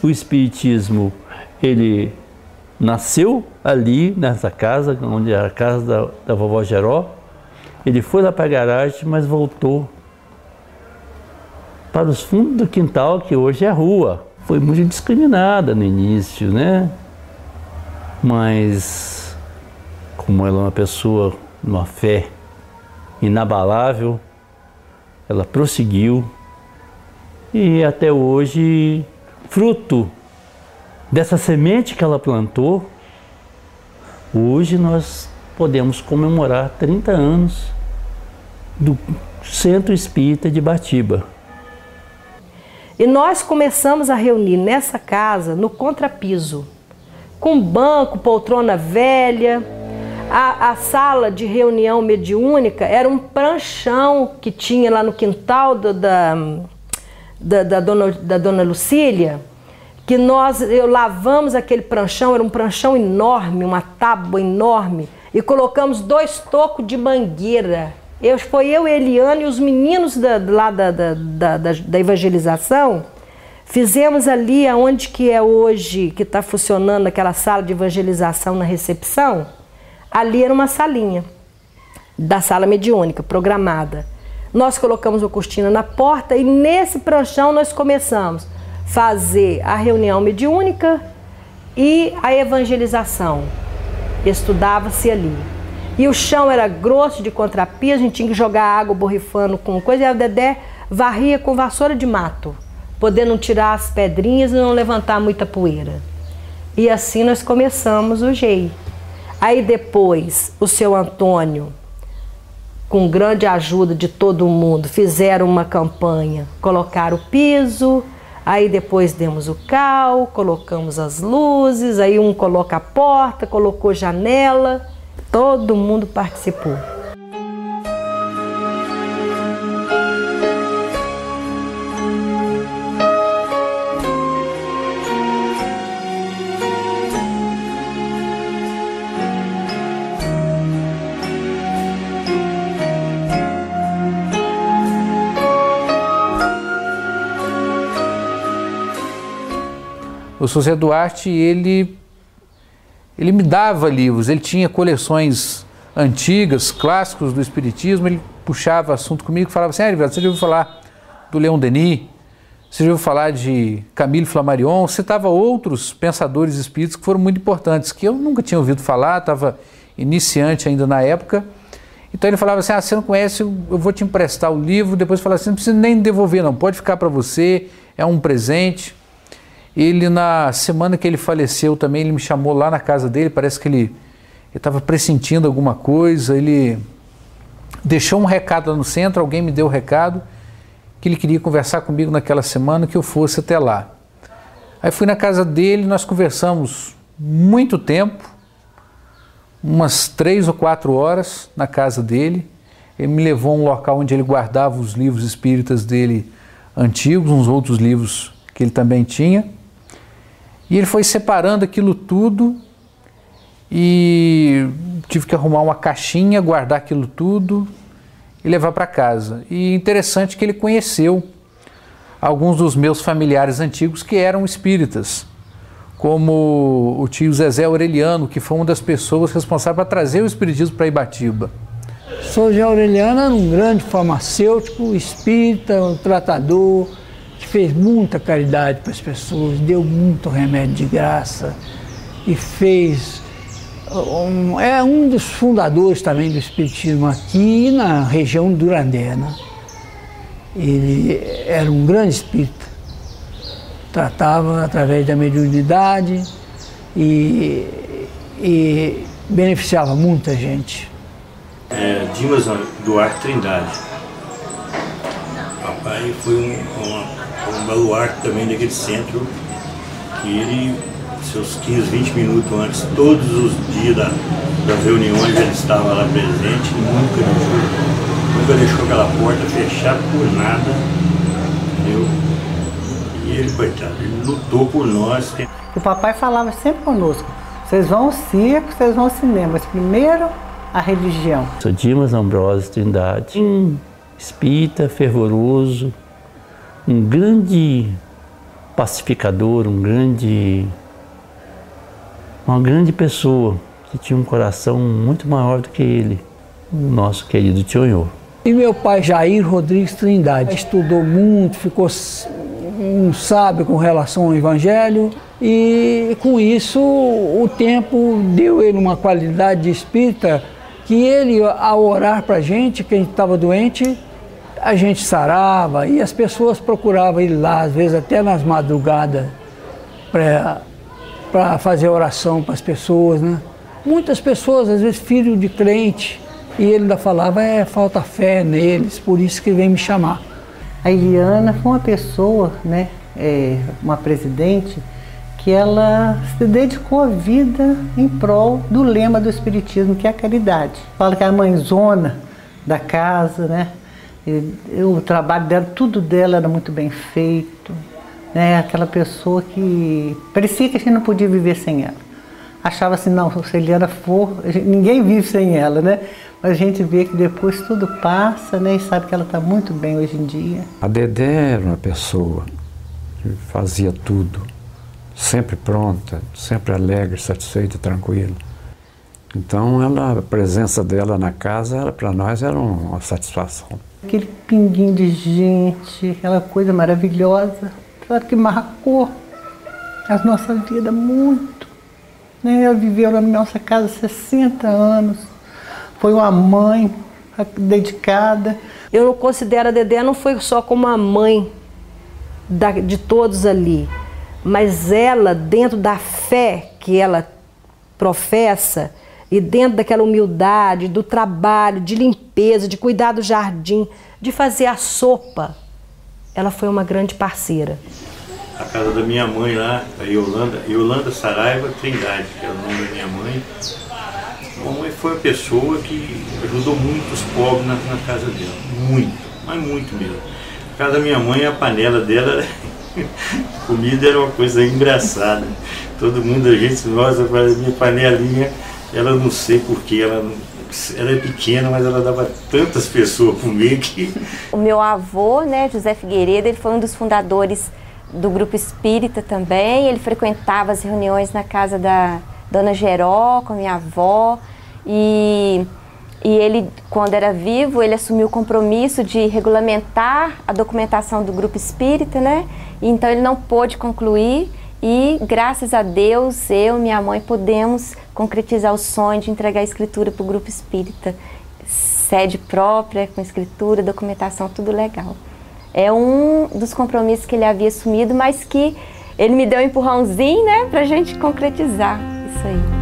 O espiritismo, ele nasceu ali nessa casa, onde era a casa da vovó Geró. Ele foi lá para a garagem, mas voltou para os fundos do quintal, que hoje é rua. Foi muito discriminada no início, né? Mas, como ela é uma pessoa, uma fé inabalável, ela prosseguiu e até hoje, fruto dessa semente que ela plantou, hoje nós podemos comemorar 30 anos do Centro Espírita de Ibatiba. E nós começamos a reunir nessa casa, no contrapiso, com banco, poltrona velha. A sala de reunião mediúnica era um pranchão que tinha lá no quintal da dona Lucília, que eu lavamos aquele pranchão, era um pranchão enorme, uma tábua enorme, e colocamos 2 tocos de mangueira. Foi eu, Eliane e os meninos lá da evangelização, fizemos ali aonde que é hoje, que está funcionando aquela sala de evangelização na recepção. Ali era uma salinha da sala mediúnica, programada. Nós colocamos uma cortina na porta e nesse pranchão nós começamos a fazer a reunião mediúnica e a evangelização. Estudava-se ali. E o chão era grosso de contrapiso, a gente tinha que jogar água borrifando com coisa, e a Dedé varria com vassoura de mato, podendo tirar as pedrinhas e não levantar muita poeira. E assim nós começamos o GEI. Aí depois, o seu Antônio, com grande ajuda de todo mundo, fizeram uma campanha, colocaram o piso, aí depois demos o cal, colocamos as luzes, aí um coloca a porta, colocou janela, todo mundo participou. O Sr. Zé Duarte, ele me dava livros, ele tinha coleções antigas, clássicos do Espiritismo, ele puxava assunto comigo e falava assim: Rivelto, você já ouviu falar do Leon Denis? Você já ouviu falar de Camille Flammarion? Citava outros pensadores espíritas que foram muito importantes, que eu nunca tinha ouvido falar, estava iniciante ainda na época. Então ele falava assim: você não conhece, eu vou te emprestar o livro. Depois falava assim: não precisa nem devolver não, pode ficar para você, é um presente. Ele, na semana que ele faleceu também, ele me chamou lá na casa dele, parece que ele estava pressentindo alguma coisa, ele deixou um recado lá no centro, alguém me deu o recado, que ele queria conversar comigo naquela semana, que eu fosse até lá. Aí fui na casa dele, nós conversamos muito tempo, umas 3 ou 4 horas na casa dele. Ele me levou a um local onde ele guardava os livros espíritas dele antigos, uns outros livros que ele também tinha. E ele foi separando aquilo tudo e tive que arrumar uma caixinha, guardar aquilo tudo e levar para casa. E interessante que ele conheceu alguns dos meus familiares antigos que eram espíritas, como o tio Zezé Aureliano, que foi uma das pessoas responsáveis para trazer o espiritismo para Ibatiba. O Sr. Zé Aureliano era um grande farmacêutico, espírita, um tratador, que fez muita caridade para as pessoas, deu muito remédio de graça e fez... é um dos fundadores também do espiritismo aqui na região do Durandé, né? Ele era um grande espírita, tratava através da mediunidade e beneficiava muita gente. Dimas Duarte Trindade. Papai foi um baluarte também daquele centro, que ele, seus 15, 20 minutos antes, todos os dias das reuniões ele estava lá presente, nunca deixou aquela porta fechada por nada, entendeu? E ele, coitado, ele lutou por nós. O papai falava sempre conosco: vocês vão ao circo, vocês vão ao cinema, mas primeiro a religião. Sou Dimas Ambrósio Trindade, um espírita fervoroso, um grande pacificador, uma grande pessoa que tinha um coração muito maior do que ele, o nosso querido Tionhô. E meu pai, Jair Rodrigues Trindade, estudou muito, ficou um sábio com relação ao Evangelho, e com isso o tempo deu ele uma qualidade de espírita que ele, ao orar para a gente, que a gente estava doente, a gente sarava e as pessoas procuravam ir lá, às vezes até nas madrugadas, para fazer oração para as pessoas, né? Muitas pessoas, às vezes, filho de crente, e ele ainda falava, falta fé neles, por isso que vem me chamar. A Eliana foi uma pessoa, né, uma presidente, que ela se dedicou a vida em prol do lema do Espiritismo, que é a caridade. Fala que é a mãezona da casa, né? O trabalho dela, tudo dela era muito bem feito, né? Aquela pessoa que parecia que a gente não podia viver sem ela. Achava assim, não, se a Eliana for, ninguém vive sem ela, né? Mas a gente vê que depois tudo passa, né? E sabe que ela está muito bem hoje em dia. A Dedé era uma pessoa que fazia tudo, sempre pronta, sempre alegre, satisfeita, tranquila. Então, a presença dela na casa, para nós, era uma satisfação. Aquele pinguinho de gente, aquela coisa maravilhosa, claro que marcou a nossa vida muito. Né? Ela viveu na nossa casa 60 anos, foi uma mãe dedicada. Eu não considero a Dedé, não foi só como a mãe de todos ali, mas ela, dentro da fé que ela professa, e dentro daquela humildade, do trabalho, de limpeza, de cuidar do jardim, de fazer a sopa, ela foi uma grande parceira. A casa da minha mãe lá, a Yolanda Saraiva Trindade, que é o nome da minha mãe. A mamãe foi uma pessoa que ajudou muito os pobres na casa dela, muito, mas muito mesmo. A casa da minha mãe, a panela dela, comida era uma coisa engraçada. Todo mundo, a gente, nossa, faz a minha panelinha, ela não sei porquê, ela é pequena, mas ela dava tantas pessoas comer que... O meu avô, né, José Figueiredo, ele foi um dos fundadores do Grupo Espírita também. Ele frequentava as reuniões na casa da Dona Geró, com a minha avó. E ele, quando era vivo, ele assumiu o compromisso de regulamentar a documentação do Grupo Espírita, né? Então ele não pôde concluir. E, graças a Deus, eu e minha mãe podemos concretizar o sonho de entregar a escritura para o Grupo Espírita. Sede própria, com escritura, documentação, tudo legal. É um dos compromissos que ele havia assumido, mas que ele me deu um empurrãozinho, né, para a gente concretizar isso aí.